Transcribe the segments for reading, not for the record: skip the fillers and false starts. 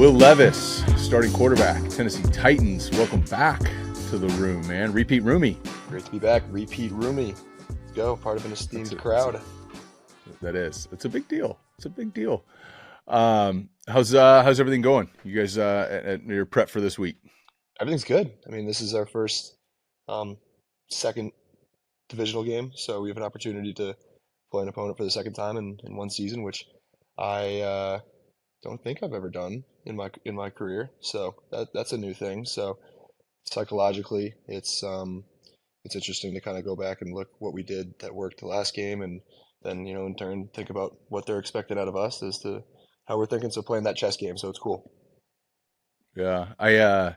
Will Levis, starting quarterback, Tennessee Titans. Welcome back to the room, man. Repeat roomie. Great to be back. Repeat roomie. Let's go. Part of an esteemed crowd. That is. It's a big deal. It's a big deal. How's everything going? You guys at your prep for this week? Everything's good. I mean, this is our first second divisional game, so we have an opportunity to play an opponent for the second time in one season, which I don't think I've ever done in my career. So that's a new thing. So psychologically, it's interesting to kind of go back and look what we did that worked the last game, and then in turn think about what they're expecting out of us as to how we're thinking. So playing that chess game, so it's cool. Yeah, I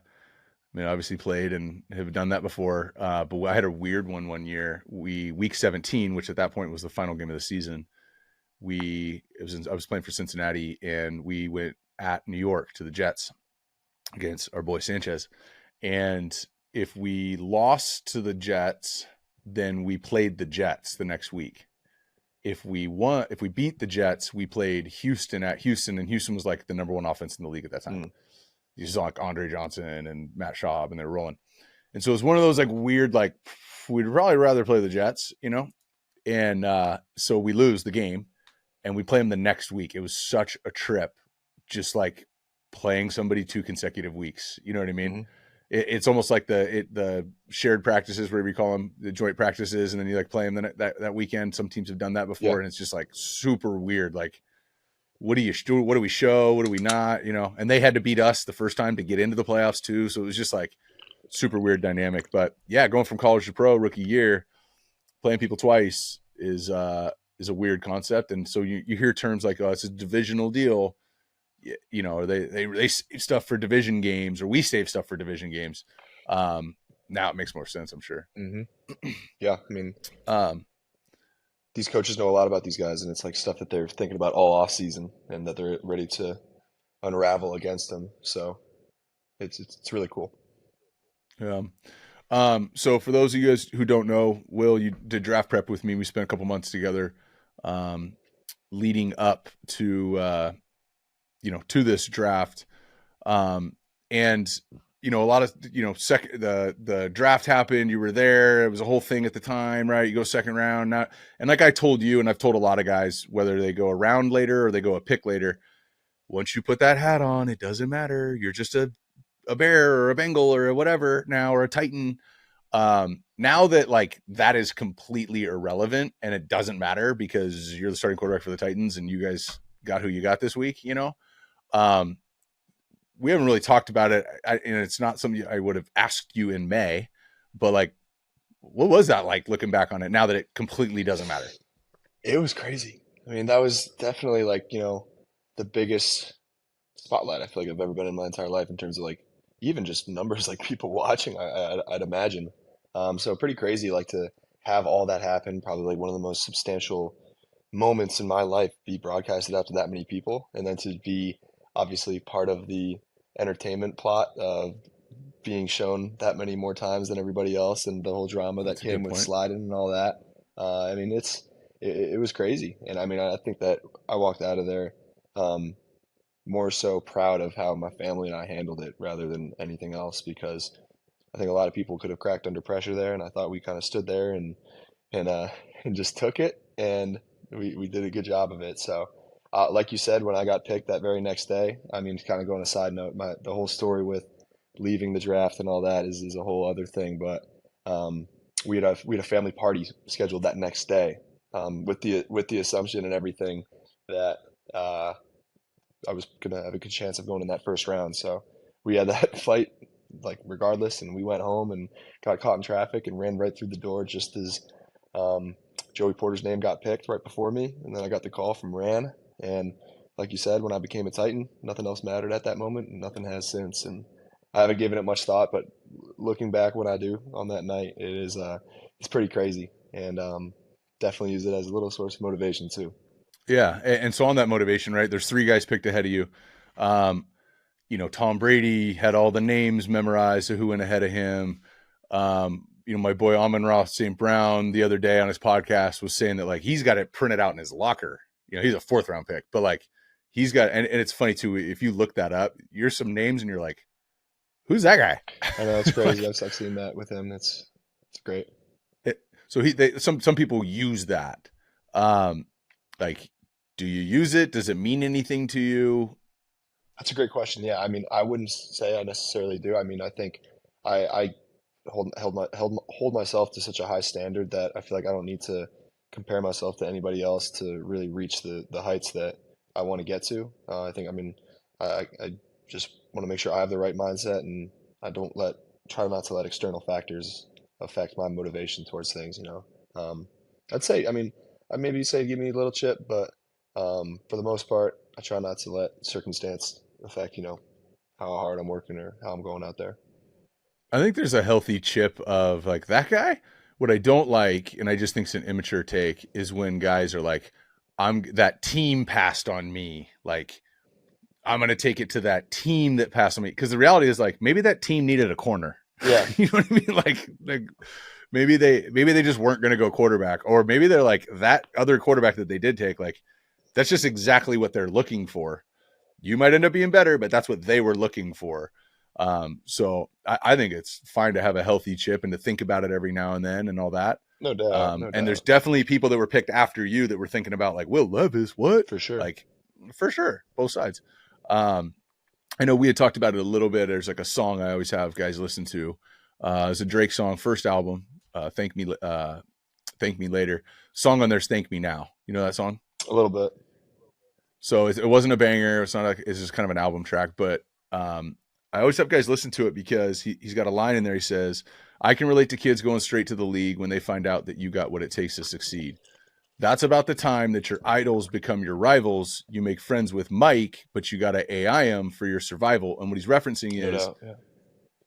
obviously played and have done that before, but I had a weird one year. Week 17, which at that point was the final game of the season. I was playing for Cincinnati, and we went at New York to the Jets against our boy Sanchez. And if we lost to the Jets, then we played the Jets the next week. If we beat the Jets, we played Houston at Houston, and Houston was like the number one offense in the league at that time. You saw like Andre Johnson and Matt Schaub, and they were rolling. And so it was one of those like weird, like we'd probably rather play the Jets, And so we lose the game, and we play them the next week. It was such a trip, just like playing somebody 2 consecutive weeks. You know what I mean? Mm-hmm. It's almost like the shared practices, whatever you call them, the joint practices, and then you like play them that weekend. Some teams have done that before, and it's just like super weird. Like, what do you do? What do we show? What do we not? And they had to beat us the first time to get into the playoffs too. So it was just like super weird dynamic. But yeah, going from college to pro rookie year, playing people twice is a weird concept. And so you hear terms like, oh, it's a divisional deal. They save stuff for division games, or we save stuff for division games. Now it makes more sense, I'm sure. Mm-hmm. Yeah, I mean, these coaches know a lot about these guys, and it's like stuff that they're thinking about all off season, and that they're ready to unravel against them. So it's really cool. Yeah. So for those of you guys who don't know, Will, you did draft prep with me. We spent a couple months together, leading up to to this draft. And a lot of, the draft happened, you were there. It was a whole thing at the time, right? You go second round. And like I told you, and I've told a lot of guys, whether they go a round later or they go a pick later, once you put that hat on, it doesn't matter. You're just a Bear or a Bengal or whatever now, or a Titan. Now that like that is completely irrelevant, and it doesn't matter because you're the starting quarterback for the Titans and you guys got who you got this week, we haven't really talked about it, and it's not something I would have asked you in May, but like, what was that like looking back on it now that it completely doesn't matter? It was crazy. I mean, that was definitely like, the biggest spotlight I feel like I've ever been in my entire life in terms of like even just numbers, like people watching, I'd imagine. So pretty crazy, like to have all that happen, probably like one of the most substantial moments in my life be broadcasted out to that many people, and then to be obviously part of the entertainment plot of being shown that many more times than everybody else, and the whole drama that came with sliding and all that. I mean, it was crazy. And I mean, I think that I walked out of there more so proud of how my family and I handled it rather than anything else, because I think a lot of people could have cracked under pressure there, and I thought we kind of stood there and just took it, and we did a good job of it. So like you said, when I got picked that very next day, I mean, kind of going a side note, the whole story with leaving the draft and all that is a whole other thing. But we had a family party scheduled that next day, with the assumption and everything that I was gonna have a good chance of going in that first round. So we had that fight like regardless, and we went home and got caught in traffic and ran right through the door just as Joey Porter's name got picked right before me, and then I got the call from Ran. And like you said, when I became a Titan, nothing else mattered at that moment, and nothing has since. And I haven't given it much thought, but looking back when I do on that night, it's pretty crazy, and definitely use it as a little source of motivation too. Yeah, and so on that motivation, right? There's 3 guys picked ahead of you. Tom Brady had all the names memorized of who went ahead of him. My boy Amon-Ra St. Brown the other day on his podcast was saying that like he's got it printed out in his locker. He's a 4th round pick, but like he's got, and it's funny too, if you look that up, you're some names and you're like, who's that guy? I know it's crazy. Like, I've seen that with him. It's great. so some people use that. Um, like, do you use it? Does it mean anything to you? That's a great question. Yeah, I mean, I wouldn't say I necessarily do. I mean, I think I hold myself to such a high standard that I feel like I don't need to compare myself to anybody else to really reach the heights that I want to get to. I think, I mean, I just want to make sure I have the right mindset, and I don't let try not to let external factors affect my motivation towards things, you know. I'd say, I mean, I maybe say give me a little chip, but for the most part, I try not to let circumstance affect, you know, how hard I'm working or how I'm going out there. I think there's a healthy chip of like that guy. What I don't like, and I just think it's an immature take, is when guys are like, I'm that team passed on me. Like, I'm going to take it to that team that passed on me. Because the reality is, like, maybe that team needed a corner. Yeah, You know what I mean? Like maybe they just weren't going to go quarterback, or maybe they're like that other quarterback that they did take. Like, that's just exactly what they're looking for. You might end up being better, but that's what they were looking for. So I think it's fine to have a healthy chip and to think about it every now and then and all that. no doubt, no And there's doubt, definitely people that were picked after you that were thinking about like Will Levis, what? for sure. Like, for sure, both sides. Um, I know we had talked about it a little bit. There's like a song I always have guys listen to. It's a Drake song, first album. Thank me later. Song on there's Thank Me Now. You know that song? A little bit. So it wasn't a banger. It's not like it's just kind of an album track, but I always have guys listen to it because he's got a line in there. He says, I can relate to kids going straight to the league when they find out that you got what it takes to succeed. That's about the time that your idols become your rivals. You make friends with Mike, but you got to AI him for your survival. And what he's referencing No is doubt. Yeah.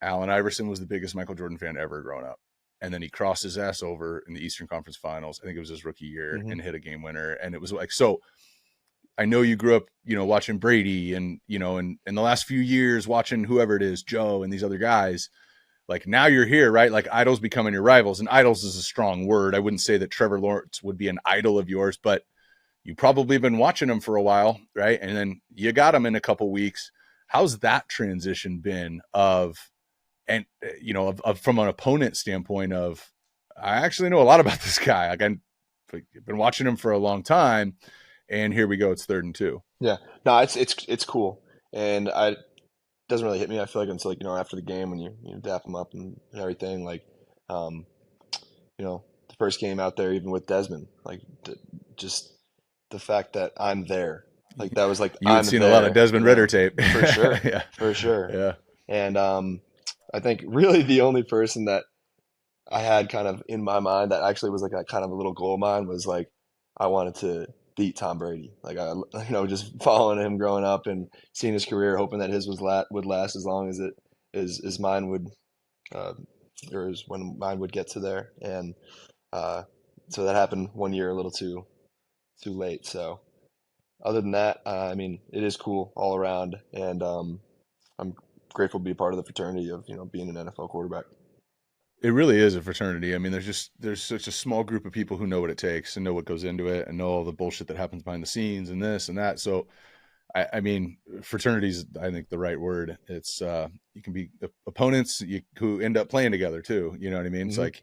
Allen Iverson was the biggest Michael Jordan fan ever growing up. And then he crossed his ass over in the Eastern Conference Finals. I think it was his rookie year Hmm. and hit a game winner. And it was like, so I know you grew up, watching Brady and, and in the last few years watching whoever it is, Joe and these other guys. Like now you're here, right? Like idols becoming your rivals, and idols is a strong word. I wouldn't say that Trevor Lawrence would be an idol of yours, but you probably been watching him for a while, right? And then you got him in a couple weeks. How's that transition been of from an opponent standpoint of, I actually know a lot about this guy. Like I've been watching him for a long time, and here we go. It's 3rd and 2. Yeah. No, it's cool, and I doesn't really hit me. I feel like until like, you know, after the game when you dap them up and everything, like um you know, the first game out there, even with Desmond, like just the fact that I'm there, like that was like You had I'm seen a lot of there, you Desmond Ritter know, tape. for sure, Yeah. for sure. Yeah. And I think really the only person that I had kind of in my mind that actually was like a kind of a little goal of mine was like I wanted to beat Tom Brady. Like I, you know, just following him growing up and seeing his career, hoping that his would last as long as it is mine would, uh, or as when mine would get to there. And uh, so that happened one year a little too late. So other than that, I mean, it is cool all around, and I'm grateful to be a part of the fraternity of, you know, being an NFL quarterback. It really is a fraternity. I mean, there's such a small group of people who know what it takes and know what goes into it and know all the bullshit that happens behind the scenes and this and that. So I mean, fraternity is, I think, the right word. It's you can be opponents who end up playing together too. You know what I mean? It's Hmm. like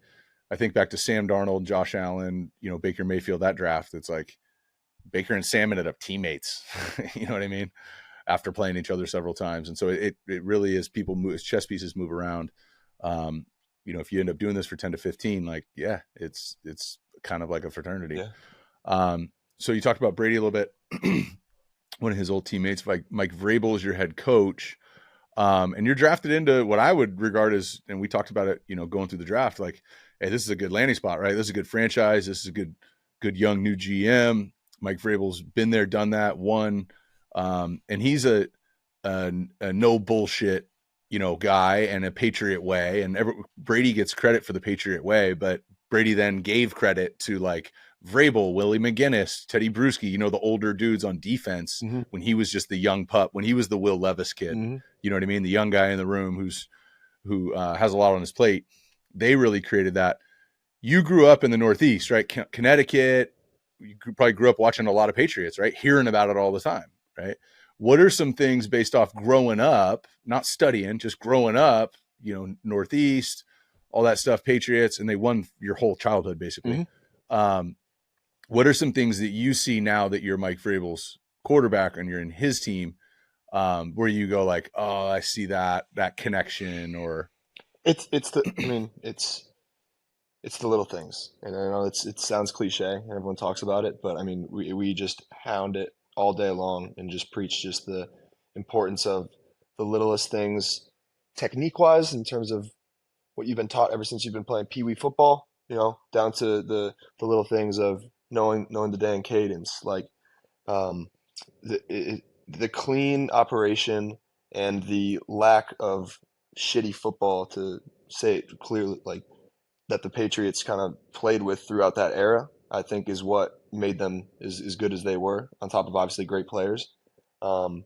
I think back to Sam Darnold, Josh Allen, Baker Mayfield, that draft. It's like Baker and Sam ended up teammates. You know what I mean? After playing each other several times, and so it really is people move, chess pieces move around. Um, if you end up doing this for 10 to 15, like, yeah, it's kind of like a fraternity. Yeah. So you talked about Brady a little bit. One of his old teammates, like Mike Vrabel, is your head coach. And you're drafted into what I would regard as, and we talked about it, going through the draft, like, hey, this is a good landing spot, right? This is a good franchise. This is a good young new GM. Mike Vrabel's been there, done that, won. And he's a no bullshit, guy and a Patriot way. And Brady gets credit for the Patriot way, but Brady then gave credit to like Vrabel, Willie McGinnis, Teddy Bruschi, the older dudes on defense Hmm. when he was just the young pup, when he was the Will Levis kid. Hmm. You know what I mean? The young guy in the room who has a lot on his plate. They really created that. You grew up in the Northeast, right? Connecticut. You probably grew up watching a lot of Patriots, right? Hearing about it all the time. right? What are some things based off growing up, not studying, just growing up, Northeast, all that stuff, Patriots, and they won your whole childhood basically. Hmm. Um, what are some things that you see now that you're Mike Vrabel's quarterback and you're in his team, where you go like, oh, I see that connection, or It's the I mean it's the little things, and I know it sounds cliche and everyone talks about it, but I mean we just hound it all day long and just preach just the importance of the littlest things, technique wise, in terms of what you've been taught ever since you've been playing pee wee football, down to the little things of knowing the dang cadence, like um, the clean operation and the lack of shitty football, to say it clearly, like that the Patriots kind of played with throughout that era, I think is what made them as good as they were, on top of obviously great players. Um,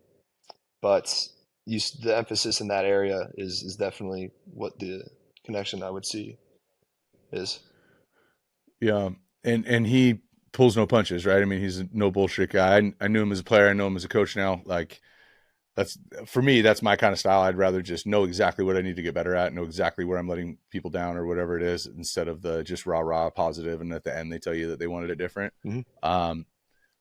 but the emphasis in that area is definitely what the connection I would see is. yeah, and he pulls no punches, right? I mean, he's a no bullshit guy. I knew him as a player. I know him as a coach now. Like that's for me. That's my kind of style. I'd rather just know exactly what I need to get better at, know exactly where I'm letting people down or whatever it is, instead of the just rah rah positive, and at the end they tell you that they wanted it different. Hmm. Um,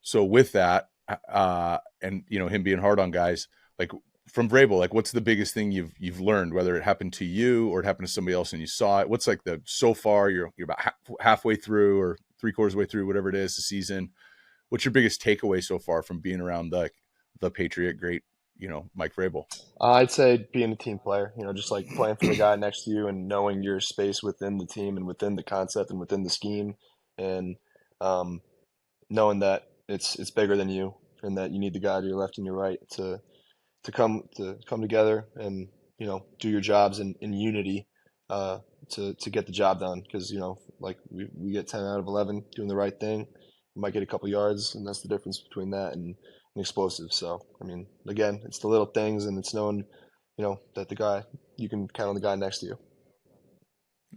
so with that, and him being hard on guys, like from Vrabel, like what's the biggest thing you've learned, whether it happened to you or it happened to somebody else and you saw it? What's like the so far you're about halfway through or three-quarters way through, whatever it is, the season. What's your biggest takeaway so far from being around the Patriot great, Mike Vrabel? I'd say being a team player, just like playing for the guy next to you and knowing your space within the team and within the concept and within the scheme, and um, knowing that it's bigger than you and that you need the guy to your left and your right to come together and do your jobs in unity, uh, to get the job done, because like we get 10 out of 11 doing the right thing. We might get a couple yards, and that's the difference between that and an explosive. So I mean, again, it's the little things, and it's knowing that the guy, you can count on the guy next to you.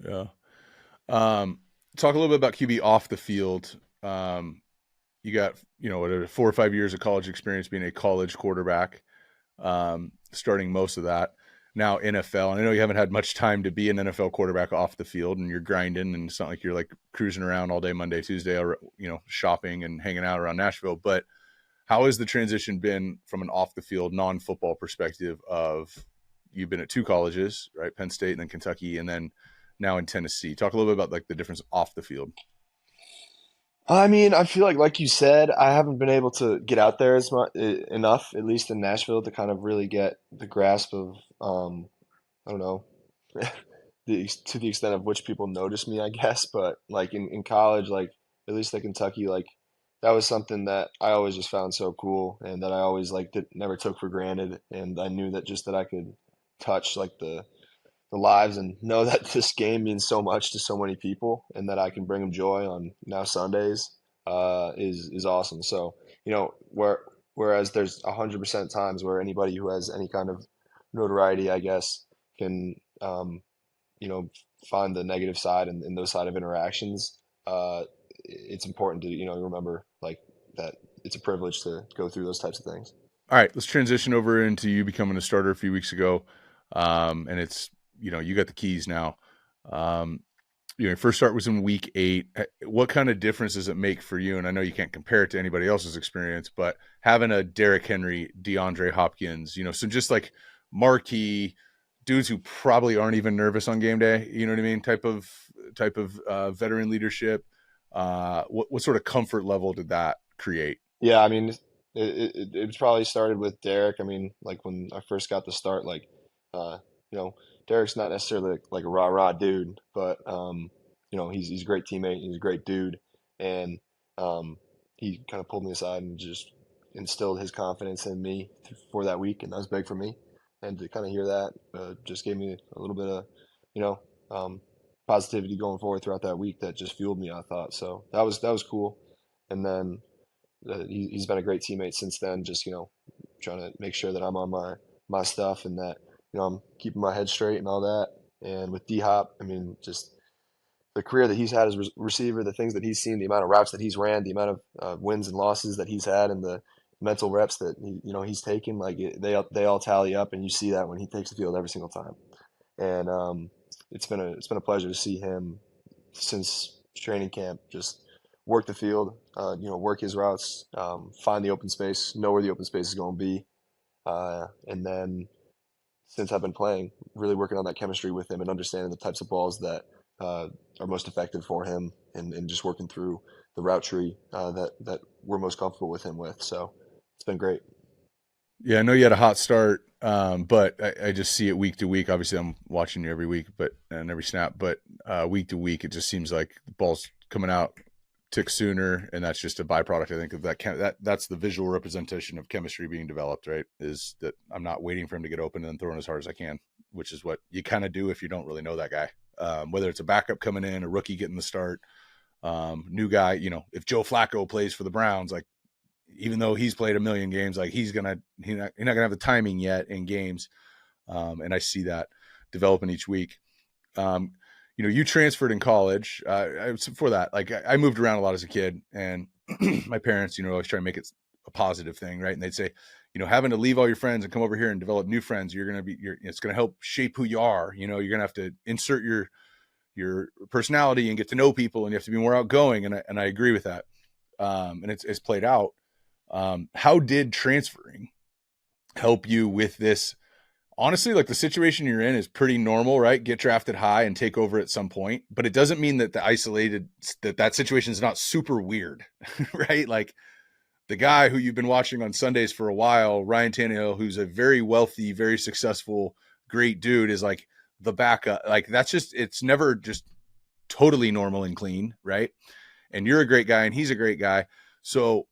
Yeah. Um, Talk a little bit about QB off the field. You got, 4 or 5 years of college experience being a college quarterback, starting most of that. Now NFL, and I know you haven't had much time to be an NFL quarterback off the field, and you're grinding, and it's not like you're like cruising around all day Monday, Tuesday, or shopping and hanging out around Nashville. But how has the transition been from an off the field, non football perspective? Of you've been at two colleges, right? Penn State and then Kentucky, and then now in Tennessee. Talk a little bit about like the difference off the field. I mean, I feel like you said, I haven't been able to get out there as much enough, at least in Nashville, to kind of really get the grasp of, I don't know, to the extent of which people notice me, I guess. But like in college, like at least like Kentucky, like that was something that I always just found so cool, and that I always like never took for granted. And I knew that just that I could touch like the lives and know that this game means so much to so many people, and that I can bring them joy on now Sundays, is awesome. So whereas there's 100% times where anybody who has any kind of notoriety, I guess, can you know find the negative side in those side of interactions. It's important to remember like that it's a privilege to go through those types of things. All right, let's transition over into you becoming a starter a few weeks ago, and it's you got the keys now. Um, your first start was in week 8. What kind of difference does it make for you? And I know you can't compare it to anybody else's experience, but having a Derrick Henry, DeAndre Hopkins, so just like marquee dudes who probably aren't even nervous on game day, you know what I mean? Type of veteran leadership. What sort of comfort level did that create? Yeah, I mean, it probably started with Derek. I mean, like when I first got the start, like, uh, you know, Derek's not necessarily like a rah rah dude, but he's a great teammate. He's a great dude, and he kind of pulled me aside and just instilled his confidence in me for that week, and that was big for me. And to kind of hear that just gave me a little bit of, you know, um, positivity going forward throughout that week. That just fueled me, I thought. So that was cool. And then he's been a great teammate since then. Just trying to make sure that I'm on my stuff, and that I'm keeping my head straight and all that. And with D Hop, I mean, just the career that he's had as receiver, the things that he's seen, the amount of routes that he's ran, the amount of wins and losses that he's had, and the mental reps that he's taking, like they all tally up, and you see that when he takes the field every single time. And it's been a pleasure to see him since training camp just work the field, work his routes, find the open space, know where the open space is going to be, and then since I've been playing, really working on that chemistry with him and understanding the types of balls that are most effective for him, and just working through the route tree that we're most comfortable with him with. So it's been great. Yeah, I know you had a hot start, but I just see it week to week. Obviously, I'm watching you every week, but and every snap, but week to week, it just seems like the ball's coming out tick sooner, and that's just a byproduct. I think of that's the visual representation of chemistry being developed. Right, is that I'm not waiting for him to get open and then throwing as hard as I can, which is what you kind of do if you don't really know that guy. Whether it's a backup coming in, a rookie getting the start, new guy. If Joe Flacco plays for the Browns, like even though he's played a million games, like he's not gonna have the timing yet in games, and I see that developing each week. Um, you transferred in college. For that, like I moved around a lot as a kid, and my parents, always try to make it a positive thing, right? And they'd say, having to leave all your friends and come over here and develop new friends, it's gonna help shape who you are. You're gonna have to insert your personality and get to know people, and you have to be more outgoing. And I agree with that. And it's played out. How did transferring help you with this? Honestly, like the situation you're in is pretty normal, right? Get drafted high and take over at some point, but it doesn't mean that that situation is not super weird, right? Like the guy who you've been watching on Sundays for a while, Ryan Tannehill, who's a very wealthy, very successful, great dude, is like the backup. Like it's never just totally normal and clean, right? And you're a great guy and he's a great guy. So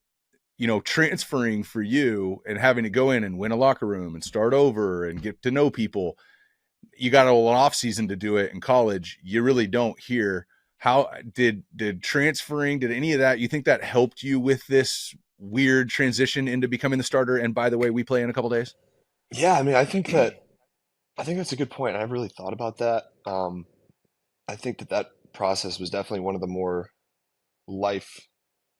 transferring for you and having to go in and win a locker room and start over and get to know people, you got an off season to do it. In college, you really don't hear. How did transferring, did any of that, you think that helped you with this weird transition into becoming the starter? And by the way, we play in a couple days. Yeah, I mean, I think that's a good point. I never really thought about that. I think that process was definitely one of the more life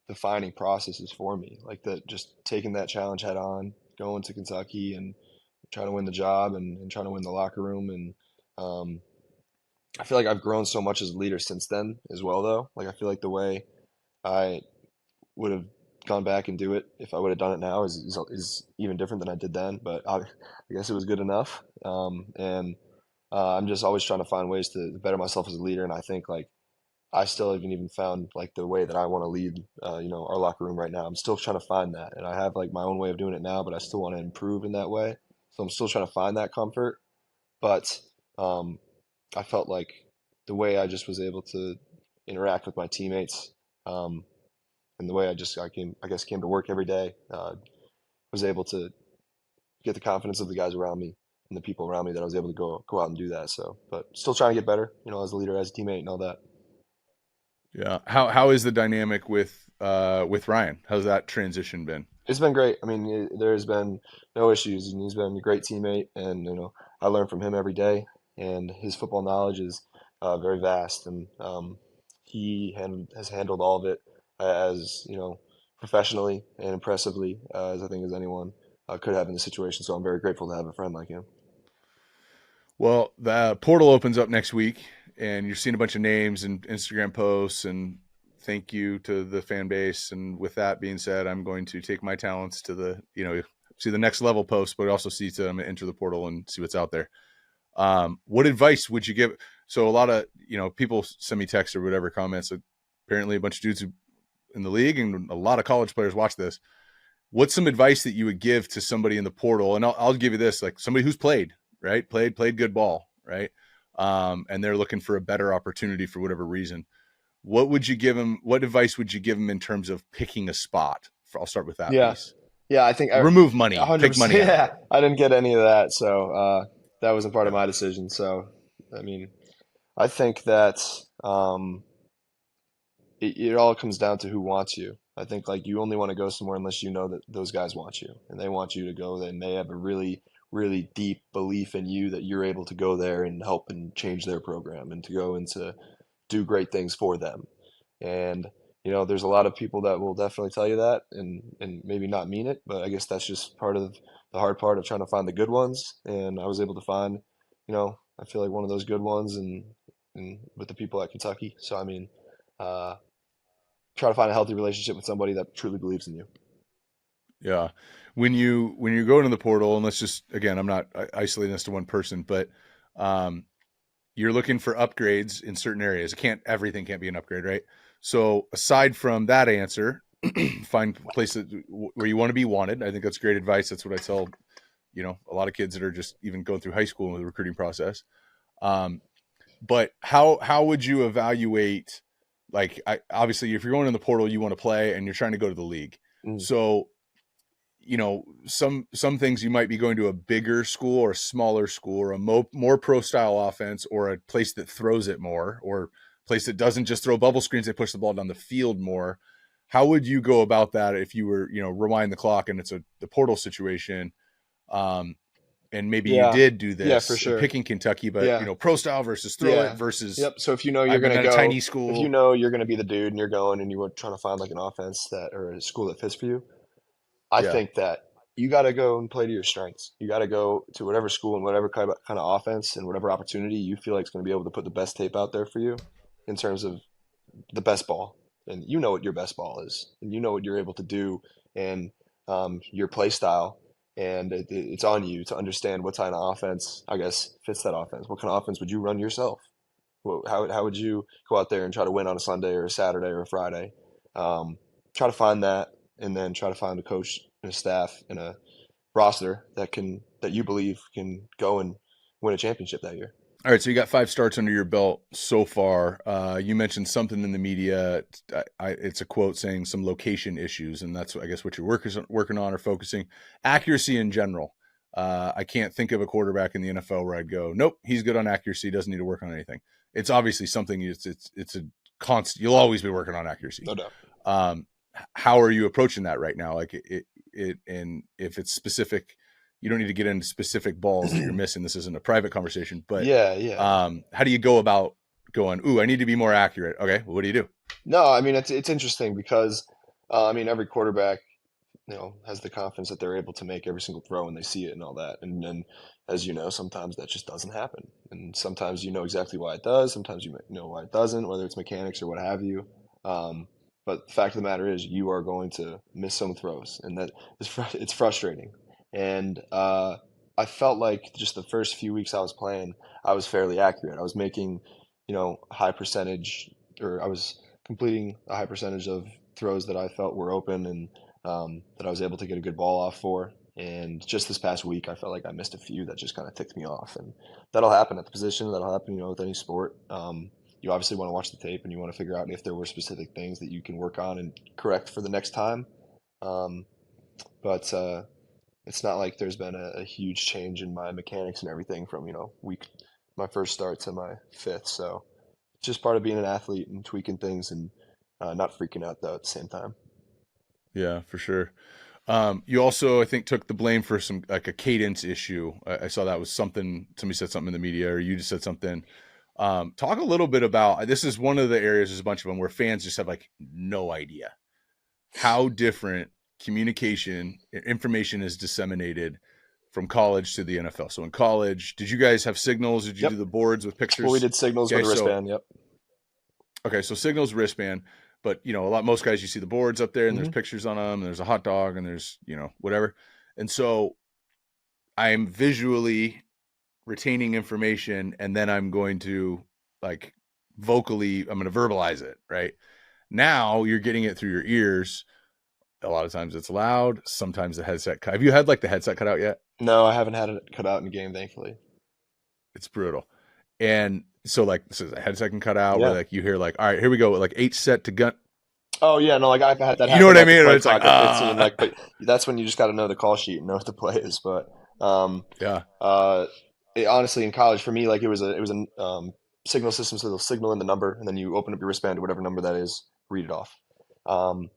defining processes for me. Like that, just taking that challenge head on, going to Kentucky and trying to win the job, and trying to win the locker room. And um, I feel like I've grown so much as a leader since then as well, though. Like I feel like the way I would have gone back and do it if I would have done it now is even different than I did then. But I guess it was good enough. And I'm just always trying to find ways to better myself as a leader. And I think like I still haven't even found like the way that I want to lead, our locker room right now. I'm still trying to find that, and I have like my own way of doing it now, but I still want to improve in that way. So I'm still trying to find that comfort. But um, I felt like the way I just was able to interact with my teammates, and the way I guess came to work every day, was able to get the confidence of the guys around me and the people around me, that I was able to go out and do that. So, but still trying to get better, as a leader, as a teammate, and all that. Yeah. How is the dynamic with Ryan? How's that transition been? It's been great. I mean, there's been no issues, and he's been a great teammate. And I learn from him every day, and his football knowledge is very vast. And has handled all of it as professionally and impressively, as I think as anyone could have in the situation. So I'm very grateful to have a friend like him. Well, the portal opens up next week, and you're seeing a bunch of names and Instagram posts. And thank you to the fan base. And with that being said, I'm going to take my talents to see the next level post, but also see to enter the portal and see what's out there. What advice would you give? So a lot of people send me texts or whatever comments. Apparently, a bunch of dudes in the league and a lot of college players watch this. What's some advice that you would give to somebody in the portal? And I'll give you this, like somebody who's played, right? Played good ball, right? And they're looking for a better opportunity for whatever reason. What would you give them? What advice would you give them in terms of picking a spot? I'll start with that Yeah, piece. yeah, I think Remove money, pick 100%. money out of Yeah, it. I didn't get any of that, so that wasn't part of Yeah. my decision. So, I mean, I think that um, it all comes down to who wants you. I think like you only want to go somewhere unless you know that those guys want you, and they want you to go there, and they have a really, really deep belief in you that you're able to go there and help and change their program, and to go and to do great things for them. And there's a lot of people that will definitely tell you that and maybe not mean it, but I guess that's just part of the hard part of trying to find the good ones. And I was able to find, I feel like one of those good ones and with the people at Kentucky. So I mean, uh, try to find a healthy relationship with somebody that truly believes in you. Yeah. When you go into the portal, and let's just again, I'm not isolating this to one person, but um, you're looking for upgrades in certain areas. Everything can't be an upgrade, right? So aside from that answer, find places where you want to be wanted. I think that's great advice. That's what I tell a lot of kids that are just even going through high school in the recruiting process. Um, but how would you evaluate? Like, obviously, if you're going in the portal, you want to play, and you're trying to go to the league. Mm. So some things you might be going to a bigger school or a smaller school or a more pro style offense or a place that throws it more or a place that doesn't just throw bubble screens, they push the ball down the field more. How would you go about that if you were rewind the clock and it's the portal situation, um, and maybe you Yeah. did do Yeah, for this and sure. picking Kentucky, but Yeah. pro style versus throw it Yeah. versus Yep. So if you know you're I've been gonna at a go, tiny if you school. know you're gonna be the dude and you're going and you were trying to find like an offense that or a school that fits for you, I Yeah. think that you got to go and play to your strengths. You got to go to whatever school and whatever kind of offense and whatever opportunity you feel like is going to be able to put the best tape out there for you in terms of the best ball. And you know what your best ball is, and you know what you're able to do, and your play style. And it's on you to understand what kind of offense, I guess, fits that offense. What kind of offense would you run yourself? How would you go out there and try to win on a Sunday or a Saturday or a Friday? Um, Try to find that, and then try to find a coach and a staff and a roster that you believe can go and win a championship that year. All right, so you got 5 starts under your belt so far. You mentioned something in the media. It's a quote saying some location issues, and that's I guess what you're working on or focusing. Accuracy in general. I can't think of a quarterback in the NFL where I'd go, nope, he's good on accuracy, doesn't need to work on anything. It's obviously something. It's a constant. You'll always be working on accuracy. No doubt. Um, how are you approaching that right now? Like and if it's specific, you don't need to get into specific balls that you're missing. This isn't a private conversation, but Yeah, yeah. how do you go about going, ooh, I need to be more accurate? Okay, well, what do you do? No, I mean it's interesting because I mean every quarterback has the confidence that they're able to make every single throw and they see it and all that. And then, as you know, sometimes that just doesn't happen. And sometimes you know exactly why it does. Sometimes you know why it doesn't, whether it's mechanics or what have you. Um, but the fact of the matter is, you are going to miss some throws, and that is it's frustrating. And I felt like just the first few weeks I was playing, I was fairly accurate. I was making, high percentage, or I was completing a high percentage of throws that I felt were open and that I was able to get a good ball off for. And just this past week, I felt like I missed a few that just kind of ticked me off. And that'll happen at the position. That'll happen, with any sport. You obviously want to watch the tape and you want to figure out if there were specific things that you can work on and correct for the next time. Um, but it's not like there's been a huge change in my mechanics and everything from, my first start to my fifth. So it's just part of being an athlete and tweaking things and not freaking out though at the same time. Yeah, for sure. You also, I think, took the blame for some like a cadence issue. I saw that was something. Somebody said something in the media, or you just said something. Talk a little bit about this. Is one of the areas. There's a bunch of them where fans just have like no idea how different communication information is disseminated from college to the NFL. So in college, did you guys have signals? Did you do Yep. the boards with Well, we pictures? did signals Okay, with a so wristband. Yep. signals wristband, but most guys you see the boards up there and there's Hmm. pictures on them and there's a hot dog and there's whatever. And so I'm visually retaining information and then I'm going to like vocally I'm going to verbalize it, right? Now you're getting it through your ears. A lot of times it's loud, sometimes the headset have you had like the headset cut out yet? No, I haven't had it cut out in a game, thankfully. It's brutal. And so like this is a headset can cut out where Yeah. like you hear like, all right, here we go, like 8 set to gun. Oh yeah, no, like I've had that You know what happen I at the mean? play It's like clock at 15. Like, ah. but that's when you just got to know the call sheet and know what the play is. But um, Yeah. uh, honestly, in college for me, like it was a signal system, so they'll signal in the number, and then you open up your wristband to whatever number that is, read it off. Um,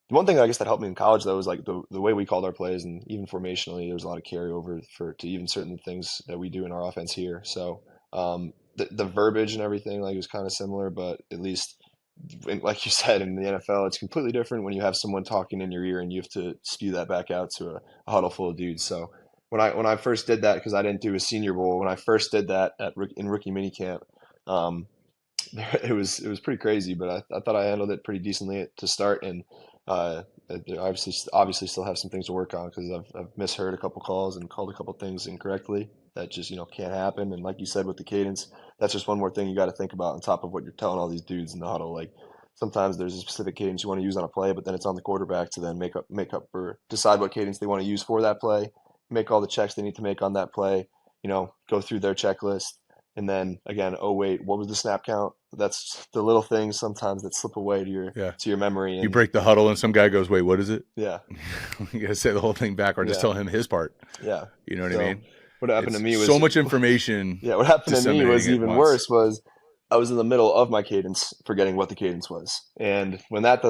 the one thing I guess that helped me in college though is like the way we called our plays, and even formationally, there's a lot of carryover for to even certain things that we do in our offense here. So the verbiage and everything like is kind of similar, but at least and like you said, in the NFL, it's completely different when you have someone talking in your ear and you have to spew that back out to a huddle full of dudes. So when I first did that, because I didn't do a Senior Bowl, when I first did that in rookie minicamp, um, it was pretty crazy, but I thought I handled it pretty decently to start, and obviously still have some things to work on because I've misheard a couple calls and called a couple things incorrectly that just can't happen. And like you said with the cadence, that's just one more thing you got to think about on top of what you're telling all these dudes in the huddle. Like sometimes there's a specific cadence you want to use on a play, but then it's on the quarterback to then make up or decide what cadence they want to use for that play, make all the checks they need to make on that play. Go through their checklist and then again, oh wait, what was the snap count? That's the little things sometimes that slip away to your Yeah. to your memory. You And break the huddle and some guy goes, "Wait, what is it?" yeah, You got to say the whole thing back or just yeah, tell him his part. yeah. You know what I So mean? what happened to It's me so was, much information yeah, what happened to me disseminating was at even once. worse. Was I was in the middle of my cadence, forgetting what the cadence was, and when that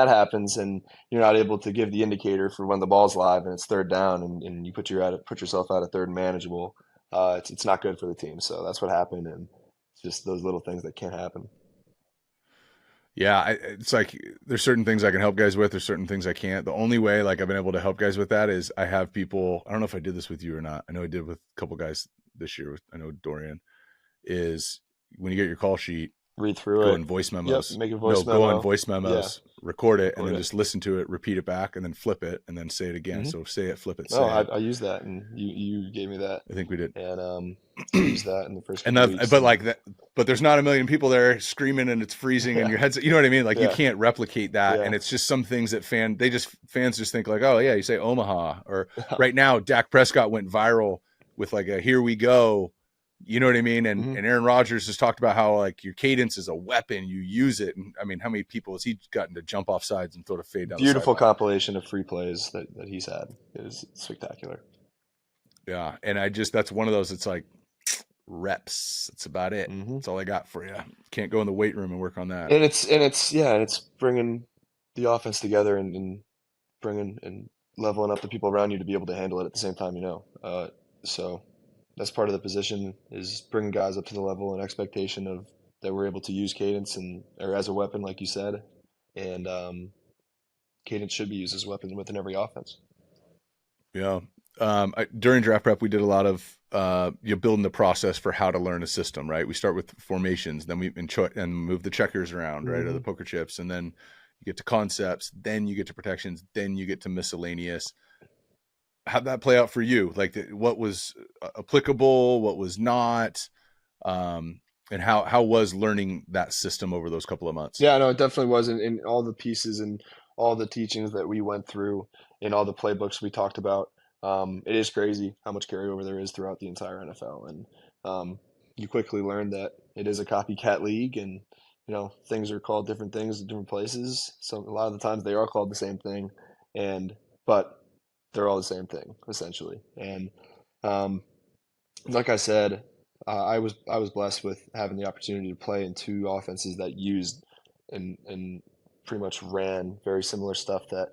happens, and you're not able to give the indicator for when the ball's live and it's third down, and you put yourself out of third and manageable, it's not good for the team. So that's what happened, and it's just those little things that can't happen. Yeah, it's like there's certain things I can help guys with. There's certain things I can't. The only way like I've been able to help guys with that is I have people. I don't know if I did this with you or not. I know I did with a couple guys this year. I know Dorian is when you get your call sheet, Read through go it. in voice Yep, memos. make a No, voice go in memo. voice Yeah, memos, record it, and record then it. just listen to it, repeat it back, and then flip it, and then say it again. Hmm. So say it, flip it, No, say it. I used that, and you gave me that, I think we did. and so I used that in the first And couple weeks, but and like that, but there's not a million people there screaming and it's freezing and yeah, your head's, you know what I mean? Like you yeah, can't replicate that. yeah, And it's just some things that fans just think like, oh yeah, you say Omaha or right now, Dak Prescott went viral with like a, here we go. You know what I mean? And, hmm and Aaron Rodgers has talked about how like your cadence is a weapon. You use it. And I mean, how many people has he gotten to jump off sides and throw a fade down the beautiful sideline? compilation of free plays that he's had. It is spectacular. Yeah. And that's one of those, it's like, reps. That's about it. Hmm. That's all I got for you. Can't go in the weight room and work on that. And it's bringing the offense together and bringing and leveling up the people around you to be able to handle it at the same time. So that's part of the position is bringing guys up to the level and expectation of that we're able to use cadence and or as a weapon, like you said, and cadence should be used as a weapon within every offense. Yeah. During draft prep, we did a lot of you building the process for how to learn a system. Right. We start with formations, then and move the checkers around, right, or the Hmm. poker chips, and then you get to concepts, then you get to protections, then you get to miscellaneous. How'd that play out for you? Like, what was applicable, what was not, um, and how was learning that system over those couple of months? Yeah, no, it definitely was in all the pieces and all the teachings that we went through in all the playbooks we talked about. It is crazy how much carryover there is throughout the entire NFL, and you quickly learn that it is a copycat league, and things are called different things in different places. So a lot of the times they are called the same thing, and but they're all the same thing essentially. And um, like I said, I was blessed with having the opportunity to play in two offenses that used and pretty much ran very similar stuff that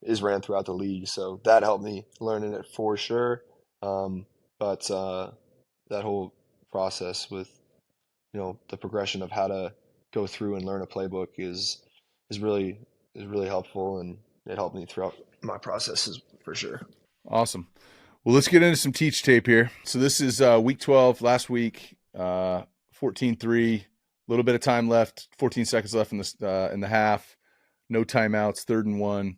is ran throughout the league. So that helped me learning it for sure. But that whole process with the progression of how to go through and learn a playbook is really is really helpful, and it helped me throughout my processes for sure. Awesome. Well, let's get into some teach tape here. So this is week 12, last week, 14-3, a little bit of time left, 14 seconds left in the half, no timeouts, 3rd and 1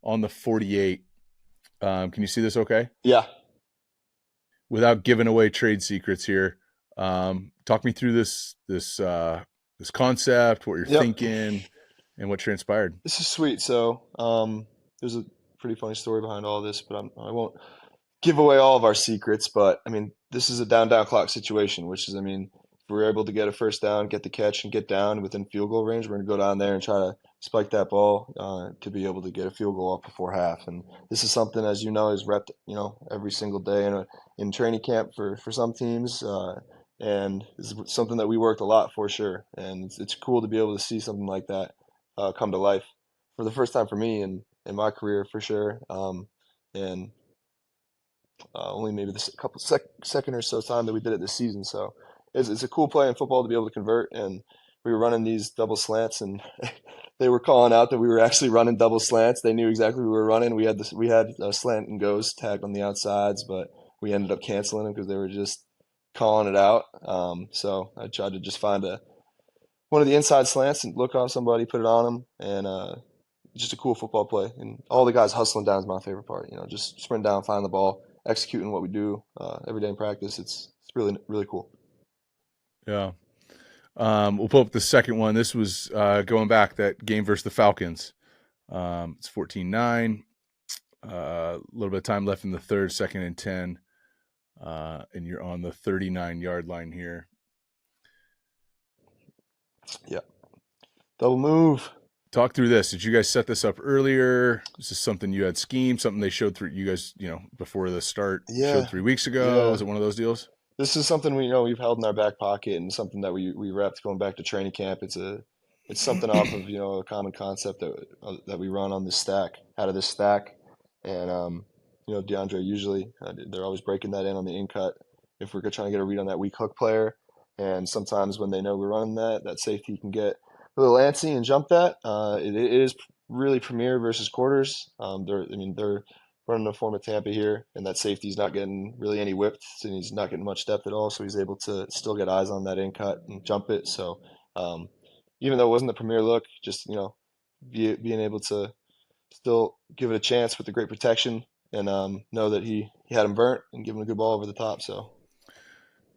on the 48. Can you see this okay? Yeah. Without giving away trade secrets here, talk me through this concept, what you're Yep. thinking, and what transpired. This is sweet. So, there's a pretty funny story behind all this, but I won't give away all of our secrets. But I mean, this is a down clock situation, which is, I mean, if we're able to get a first down, get the catch, and get down within field goal range, we're going to go down there and try to spike that ball to be able to get a field goal off before half. And this is something, as you know, is repped, every single day in training camp for some teams. And it's something that we worked a lot for sure. And it's cool to be able to see something like that come to life for the first time for me in my career for sure. And only maybe this couple second or so time that we did it this season. So it's a cool play in football to be able to convert, and we were running these double slants, and they were calling out that we were actually running double slants. They knew exactly what we were running. We had slant and goes tagged on the outsides, but we ended up canceling them because they were just calling it out. So I tried to just find a one of the inside slants and look off somebody, put it on them, and just a cool football play. And all the guys hustling down is my favorite part. Just sprint down, find the ball, executing what we do every day in practice. It's really really cool. Yeah. We'll pull up the second one. This was going back that game versus the Falcons. It's 14-9. A little bit of time left in the third, 2nd and 10. And you're on the 39-yard line here. Yeah. Double move. Talk through this. Did you guys set this up earlier? Is this something you had schemed? Something they showed through you guys, before the start Yeah. showed 3 weeks ago? Yeah. Was it one of those deals? This is something we've held in our back pocket and something that we repped going back to training camp. It's something off of a common concept that we run on this stack out of this stack, and DeAndre usually they're always breaking that in on the in cut if we're trying to get a read on that weak hook player, and sometimes when they know we're running that safety can get a little antsy and jump that. It is really premier versus quarters. They're running a form of Tampa here, and that safety's not getting really any whipped, and he's not getting much depth at all, so he's able to still get eyes on that in cut and jump it. So even though it wasn't the premier look, just being able to still give it a chance with the great protection and know that he had him burnt and give him a good ball over the top. So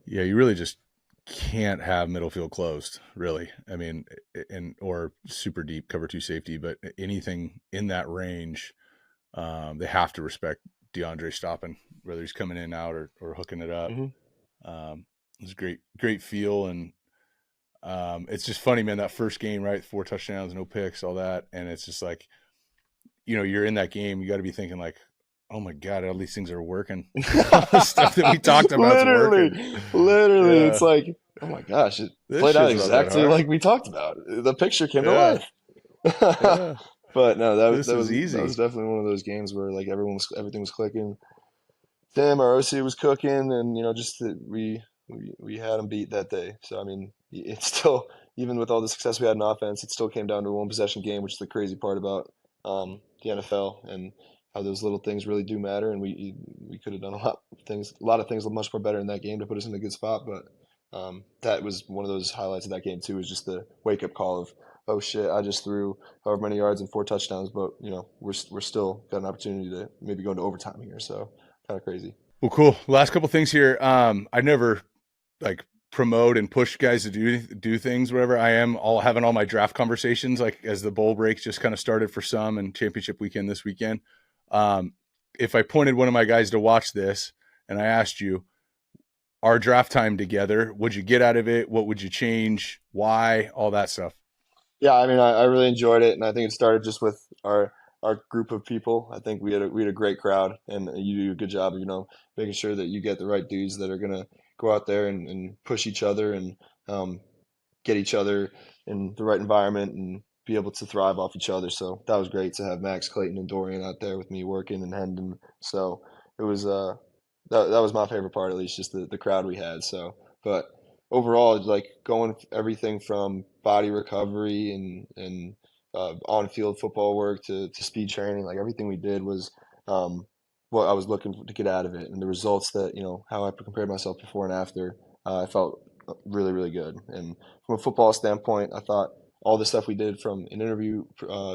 Yeah, you really just can't have middle field closed, really. I mean, or super deep cover 2 safety, but anything in that range, they have to respect DeAndre stopping, whether he's coming in out or hooking it up. hmm It's a great feel, and it's just funny, man. That first game, right? 4 touchdowns, no picks, all that, and it's just like, you're in that game. You got to be thinking like, oh my god, all these things are working. All the stuff that we talked about is working. Literally, Yeah, it's like, oh my gosh, it this played out shit's not that exactly hard. like we talked about. The picture came to Yeah, life. yeah. But no, This was that was easy. definitely one of those games where like everything was clicking. Sam, our OC was cooking, and just that we had him beat that day. So I mean, it's still even with all the success we had in offense, it still came down to a one possession game, which is the crazy part about the NFL and how those little things really do matter. And we could have done a lot of things much more better in that game to put us in a good spot. But that was one of those highlights of that game too. Is just the wake up call of, oh shit, I just threw however many yards and 4 touchdowns, but we're still got an opportunity to maybe go into overtime here. So kind of crazy. Well, cool. Last couple things here. I never like promote and push guys to do things, whatever. I am all having all my draft conversations, like as the bowl breaks just kind of started for some and championship weekend this weekend. If I pointed one of my guys to watch this and I asked you our draft time together, what'd you get out of it? What would you change? Why? All that stuff. Yeah, I mean, I really enjoyed it, and I think it started just with our group of people. I think we had a great crowd, and you do a good job of making sure that you get the right dudes that are gonna go out there and push each other and um, get each other in the right environment and be able to thrive off each other. So that was great to have Max, Clayton, and Dorian out there with me working and Hendon. So it was that was my favorite part, at least, just the crowd we had. So, but overall, it's like going everything from body recovery and on field football work to speed training, like everything we did was what I was looking to get out of it, and the results that how I compared myself before and after. I felt really really good, and from a football standpoint, I thought all the stuff we did from an interview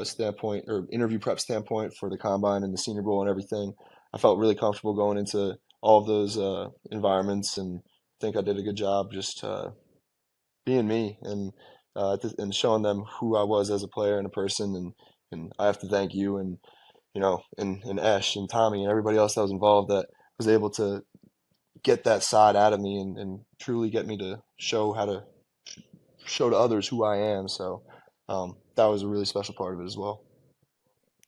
standpoint or interview prep standpoint for the combine and the Senior Bowl and everything, I felt really comfortable going into all of those environments, and I think I did a good job just being me and showing them who I was as a player and a person, and I have to thank you and Ash and Tommy and everybody else that was involved that was able to get that side out of me and truly get me to show to others who I am. So that was a really special part of it as well.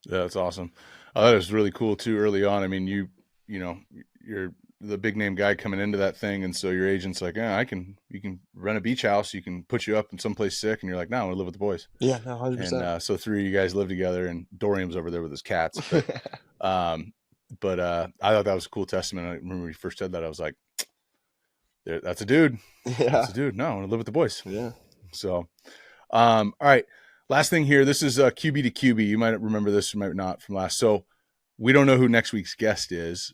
Yeah, that's awesome. That was really cool too. Early on, I mean, you're the big name guy coming into that thing, and so your agent's like, "Yeah, you can rent a beach house, you can put you up in someplace sick," and you're like, "No, I want to live with the boys." Yeah, no, And 100%. so 3 of you guys live together, and Dorian was over there with his cats. Um, I thought that was a cool testament. I remember when you first said that, I was like, "That's a dude. Yeah, That's a dude. No, I want to live with the boys." yeah. So, all right. Last thing here. This is QB to QB. You might remember this, you might not from last. So we don't know who next week's guest is,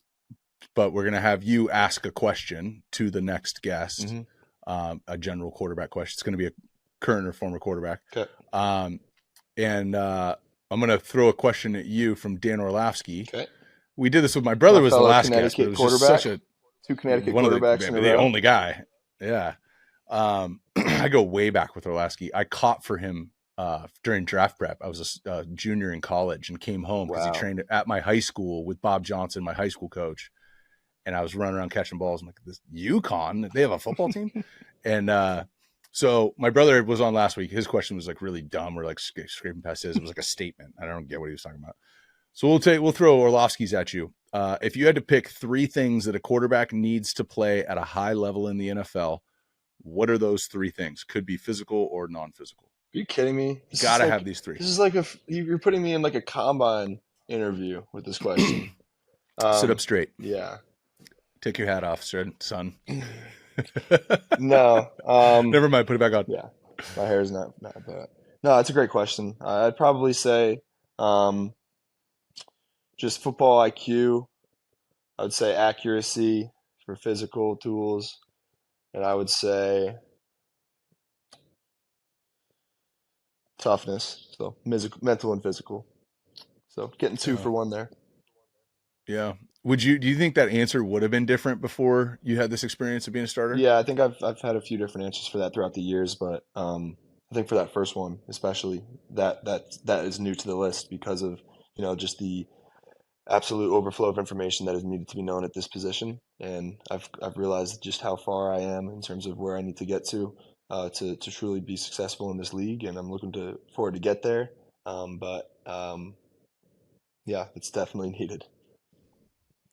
but we're gonna have you ask a question to the next guest, Mm-hmm. a general quarterback question. It's gonna be a current or former quarterback, Okay. um, and I'm gonna throw a question at you from Dan Orlovsky. Okay. We did this with my My brother was the fellow last guest, but it Connecticut was just such quarterback. a Two Connecticut one of quarterbacks in a the row. only guy. Yeah. I go way back with Orlovsky. I caught for him during draft prep. I was a junior in college and came home because he Wow. trained at my high school with Bob Johnson, my high school coach. And I was running around catching balls. I'm like, this UConn, they have a football team? And so my brother was on last week. His question was like really dumb or like scraping past his. It was like a statement. I don't get what he was talking about. So we'll throw Orlovsky's at you. If you had to pick three things that a quarterback needs to play at a high level in the NFL, what are those three things? Could be physical or non-physical. Are you kidding me? Got to have these three. This is like you're putting me in like a combine interview with this question. Sit up straight. Yeah. Take your hat off, son. No. Never mind. Put it back on. Yeah. My hair's not bad. No, it's a great question. I'd probably say um, just football IQ. I would say accuracy for physical tools, and I would say toughness. So mental and physical. So getting two Yeah. for one there. Yeah. Do you think that answer would have been different before you had this experience of being a starter? Yeah, I think I've had a few different answers for that throughout the years, but I think for that first one, especially that is new to the list because of just the absolute overflow of information that is needed to be known at this position, and I've realized just how far I am in terms of where I need to get to truly be successful in this league, and I'm looking forward to get there. But yeah, it's definitely needed.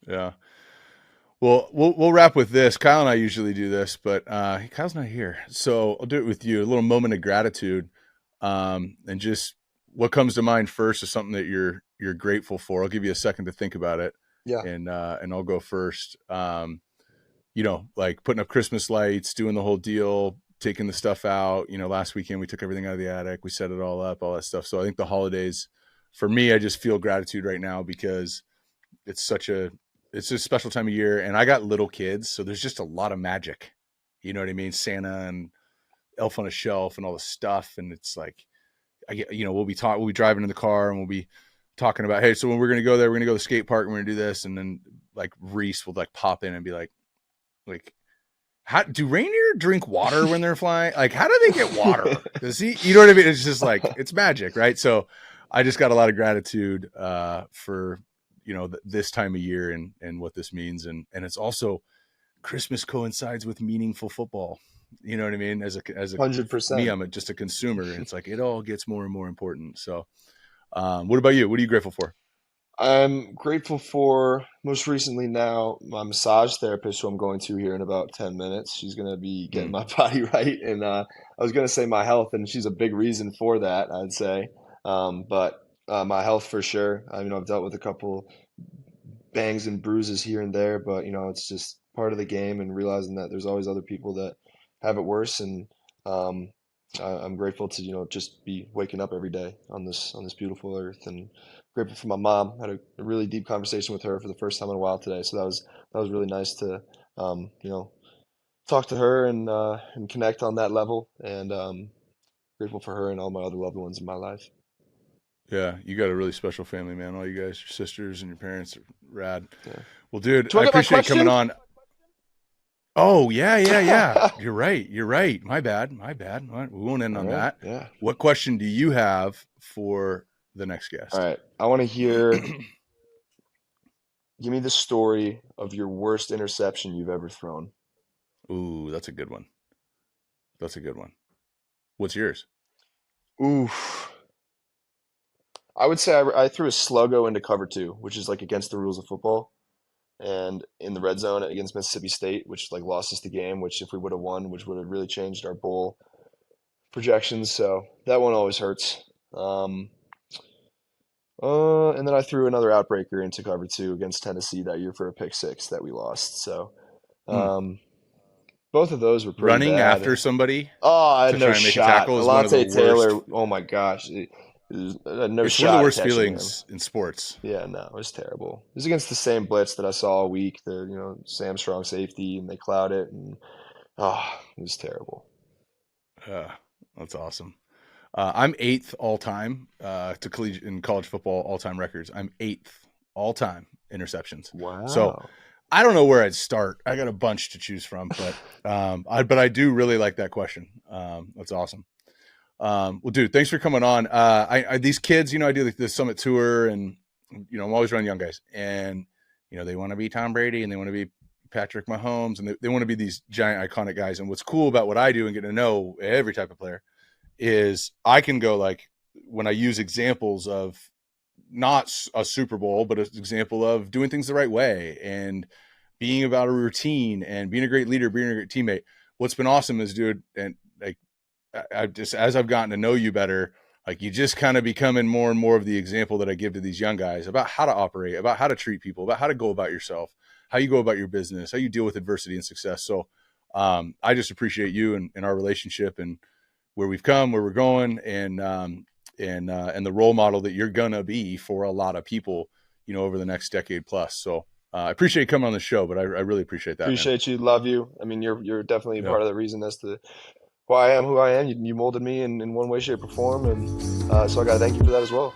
Yeah. Well, we'll wrap with this. Kyle and I usually do this, but Kyle's not here, so I'll do it with you. A little moment of gratitude, and just what comes to mind first is something that you're grateful for. I'll give you a second to think about it, Yeah, and I'll go first. Like putting up Christmas lights, doing the whole deal, taking the stuff out. Last weekend we took everything out of the attic, we set it all up, all that stuff. So I think the holidays, for me, I just feel gratitude right now because it's such a it's a special time of year, and I got little kids, so there's just a lot of magic. You know what I mean? Santa and Elf on a Shelf and all the stuff, and it's like, we'll be driving in the car and we'll be talking about, hey, so when we're gonna go there, we're gonna go to the skate park, and we're gonna do this, and then like Reese will like pop in and be like, how do reindeer drink water when they're flying? Like, how do they get water? Does he? You know what I mean? It's just like it's magic, right? So, I just got a lot of gratitude for this time of year and what this means, and it's also Christmas coincides with meaningful football. You know what I mean? As a me, 100%. just a consumer, and it's like it all gets more and more important. So, what about you? What are you grateful for? I'm grateful for most recently now my massage therapist who I'm going to here in about 10 minutes. She's going to be getting Mm, my body right. And I was going to say my health, and she's a big reason for that, I'd say. But my health for sure. I've dealt with a couple bangs and bruises here and there, but it's just part of the game and realizing that there's always other people that have it worse. And um, I'm grateful to just be waking up every day on this beautiful earth, and grateful for my mom. I had a really deep conversation with her for the first time in a while today, so that was really nice to talk to her and connect on that level. And grateful for her and all my other loved ones in my life. yeah, you got a really special family, man. All you guys, your sisters and your parents are rad. Yeah. Well, dude, Do you I want to get my appreciate you coming question? on. Oh, yeah, yeah, yeah. You're right. You're right. My bad. My bad. All right, we won't end All on right. that. Yeah. What question do you have for the next All guest? right. I want to hear. Give me the story of your worst interception you've ever thrown. Ooh, that's a good one. That's a good one. What's yours? Oof. I would say I threw a sluggo into cover two, which is like against the rules of football, and in the red zone against Mississippi State, which like lost us the game, which if we would have won, which would have really changed our bowl projections. So that one always hurts. Um, and then I threw another outbreaker into cover two against Tennessee that year for a pick six that we lost. So Hmm. um, both of those were pretty Running bad. after somebody Oh, I had to no try and make a shot. tackle is one of the Alontae worst. Taylor, oh my gosh. I had no It's one of the shot worst catching him. feelings in sports. Yeah, no, it was terrible. It was against the same blitz that I saw all week, the, Sam Strong safety, and they cloud it, and it was terrible. Uh, that's awesome. I'm eighth all time to collegiate in college football all time records. I'm eighth all time interceptions. So Wow. I don't know where I'd start. I got a bunch to choose from, but I do really like that question. That's awesome. Well, dude, thanks for coming on. These kids, I do the summit tour, and I'm always around young guys, and they want to be Tom Brady and they want to be Patrick Mahomes, and they want to be these giant iconic guys. And what's cool about what I do and get to know every type of player is I can go like when I use examples of not a Super Bowl, but an example of doing things the right way and being about a routine and being a great leader, being a great teammate. What's been awesome is, dude, and like I just as I've gotten to know you better, like you just kind of becoming more and more of the example that I give to these young guys about how to operate, about how to treat people, about how to go about yourself, how you go about your business, how you deal with adversity and success. So I just appreciate you and our relationship and where we've come, where we're going, and the role model that you're gonna be for a lot of people, over the next decade plus. So I appreciate you coming on the show, but I really appreciate that, man. Appreciate you, love you. I mean, you're definitely Yeah. part of the reason as to why I am who I am. You molded me in one way, shape, or form, and so I got to thank you for that as well.